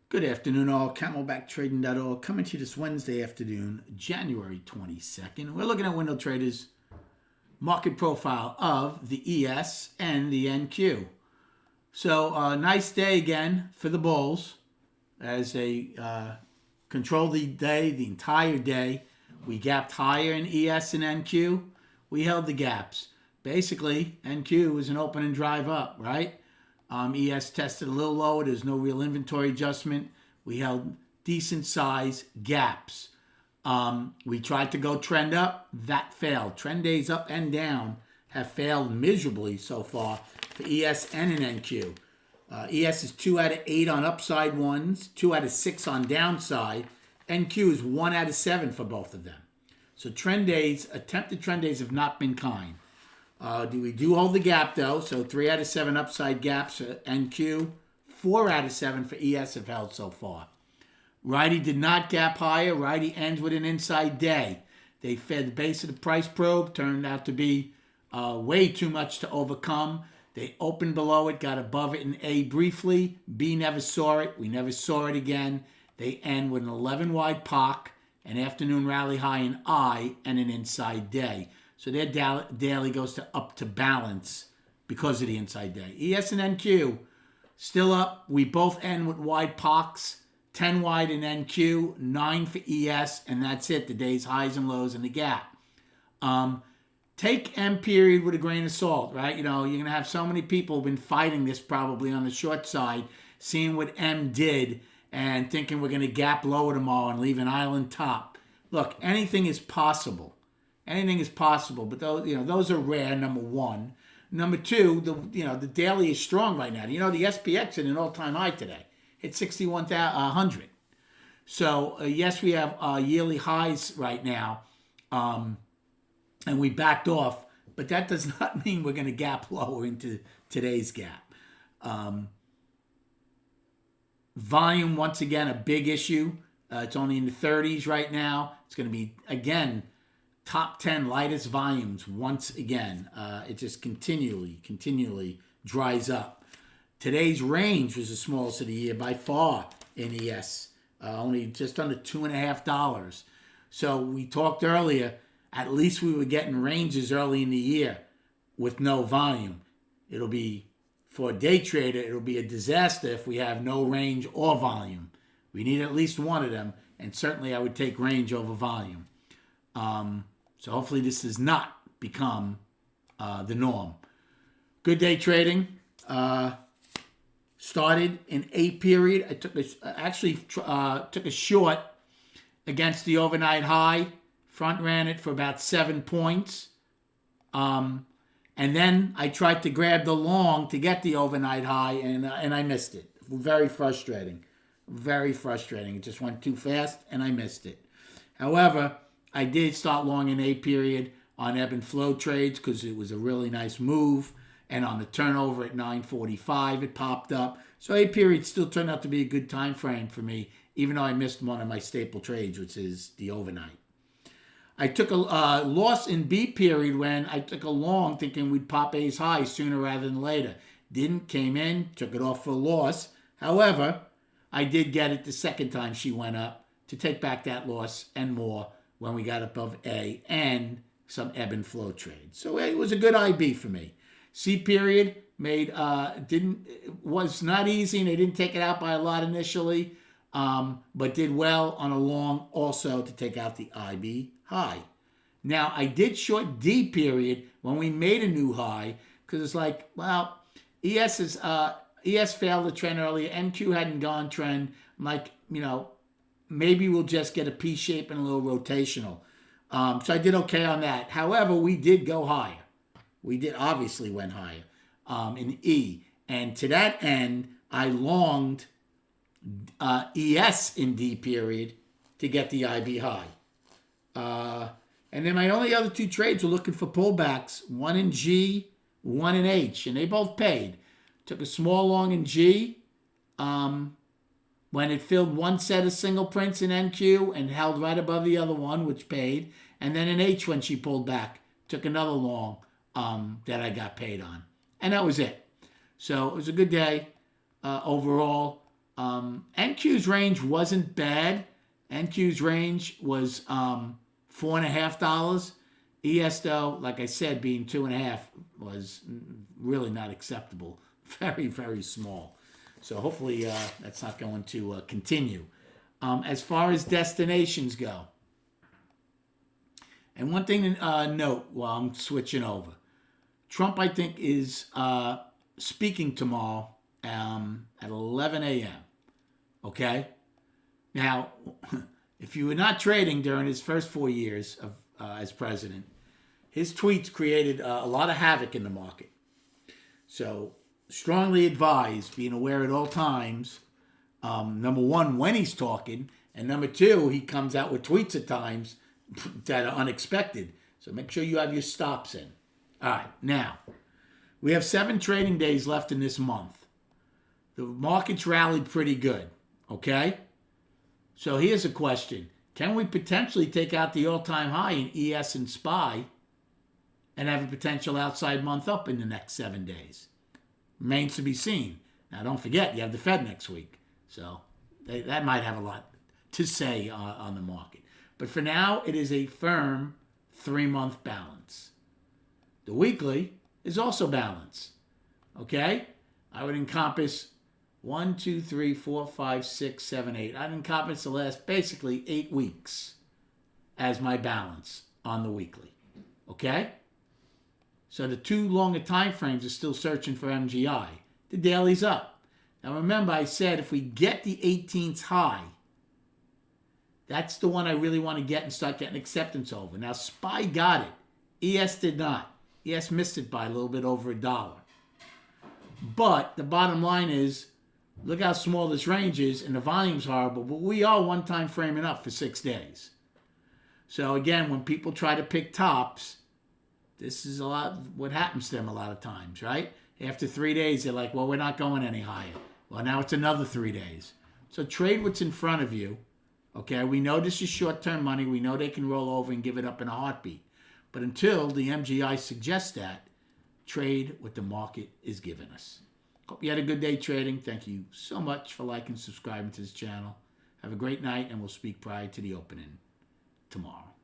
Good afternoon, all. CamelbackTrading.org coming to you this Wednesday afternoon, January 22nd. We're looking at window traders' market profile of the ES and the NQ. So, nice day again for the bulls as they control the day, the entire day. We gapped higher in ES and NQ. We held the gaps. Basically, NQ was an open and drive up, right? ES tested a little lower. There's no real inventory adjustment. We held decent size gaps. We tried to go trend up. That failed. Trend days up and down have failed miserably so far for ES and an NQ. ES is 2 out of 8 on upside ones, 2 out of 6 on downside. NQ is 1 out of 7 for both of them. So trend days, attempted trend days have not been kind. We do hold the gap though, so 3 out of 7 upside gaps for NQ, 4 out of 7 for ES have held so far. Righty did not gap higher. Righty ends with an inside day. They fed the base of the price probe, turned out to be way too much to overcome. They opened below it, got above it in A briefly. B never saw it. We never saw it again. They end with an 11 wide POC, an afternoon rally high in I, and an inside day. So their daily goes to up to balance because of the inside day. ES and NQ still up. We both end with wide POCs, 10 wide in NQ, 9 for ES, and that's it. The day's highs and lows in the gap. Take M period with a grain of salt, right? You know, you're going to have so many people who've been fighting this probably on the short side, seeing what M did and thinking we're going to gap lower tomorrow and leave an island top. Look, anything is possible. Anything is possible, but those are rare. Number one. Number two, the daily is strong right now. The SPX at an all-time high today. It's 61,100. So yes, we have yearly highs right now, and we backed off, but that does not mean we're going to gap lower into today's gap. Volume, once again, a big issue. It's only in the 30s right now. It's going to be, again, top 10 lightest volumes once again. It just continually dries up. Today's range was the smallest of the year by far in ES, only just under $2.50. So we talked earlier, at least we were getting ranges early in the year with no volume. It'll be, for a day trader, it'll be a disaster if we have no range or volume. We need at least one of them, and certainly I would take range over volume. So hopefully this does not become the norm. Good day trading. Started in A period. I took a short against the overnight high. Front ran it for about 7 points. And then I tried to grab the long to get the overnight high, and I missed it. Very frustrating. Very frustrating. It just went too fast, and I missed it. However, I did start long in A period on ebb and flow trades because it was a really nice move. And on the turnover at 9:45, it popped up. So A period still turned out to be a good time frame for me, even though I missed one of my staple trades, which is the overnight. I took a loss in B period when I took a long thinking we'd pop A's high sooner rather than later. Didn't, came in, took it off for a loss. However, I did get it the second time she went up to take back that loss and more when we got above A and some ebb and flow trades. So it was a good IB for me. C period was not easy, and they didn't take it out by a lot initially, but did well on a long also to take out the IB high. Now I did short D period when we made a new high because it's like, well, ES failed the trend earlier. NQ hadn't gone trend. I'm like, maybe we'll just get a P shape and a little rotational. So I did okay on that. However, we did go higher. We did obviously went higher in E. And to that end, I longed ES in D period to get the IB high. And then my only other two trades were looking for pullbacks, one in G, one in H, and they both paid. Took a small long in G when it filled one set of single prints in NQ and held right above the other one, which paid. And then in H when she pulled back, took another long that I got paid on. And that was it. So it was a good day overall. NQ's range wasn't bad. NQ's range was $4.50. ES, though, like I said, being 2.5 was really not acceptable. Very, very small. So hopefully that's not going to continue. As far as destinations go, and one thing to note while I'm switching over, Trump, I think, is speaking tomorrow at 11 a.m. Okay? Now, if you were not trading during his first 4 years of as president, his tweets created a lot of havoc in the market. So, strongly advised, being aware at all times, number one, when he's talking, and number two, he comes out with tweets at times that are unexpected. So make sure you have your stops in. All right, now, we have 7 trading days left in this month. The market's rallied pretty good, okay? So here's a question. Can we potentially take out the all-time high in ES and SPY and have a potential outside month up in the next 7 days? Remains to be seen. Now, don't forget, you have the Fed next week. So that might have a lot to say on the market. But for now, it is a firm 3-month balance. The weekly is also balanced. Okay? I would encompass 1, 2, 3, 4, 5, 6, 7, 8. I'd encompass the last basically 8 weeks as my balance on the weekly. Okay? So the 2 longer time frames are still searching for MGI. The daily's up. Now remember, I said if we get the 18th high, that's the one I really want to get and start getting acceptance over. Now, SPY got it. ES did not. ES missed it by a little bit over $1. But the bottom line is, look how small this range is, and the volume's horrible, but we are one time framing up for 6 days. So again, when people try to pick tops, this is a lot what happens to them a lot of times, right? After 3 days, they're like, well, we're not going any higher. Well, now it's another 3 days. So trade what's in front of you. Okay, we know this is short-term money. We know they can roll over and give it up in a heartbeat. But until the MGI suggests that, trade what the market is giving us. Hope you had a good day trading. Thank you so much for liking and subscribing to this channel. Have a great night, and we'll speak prior to the opening tomorrow.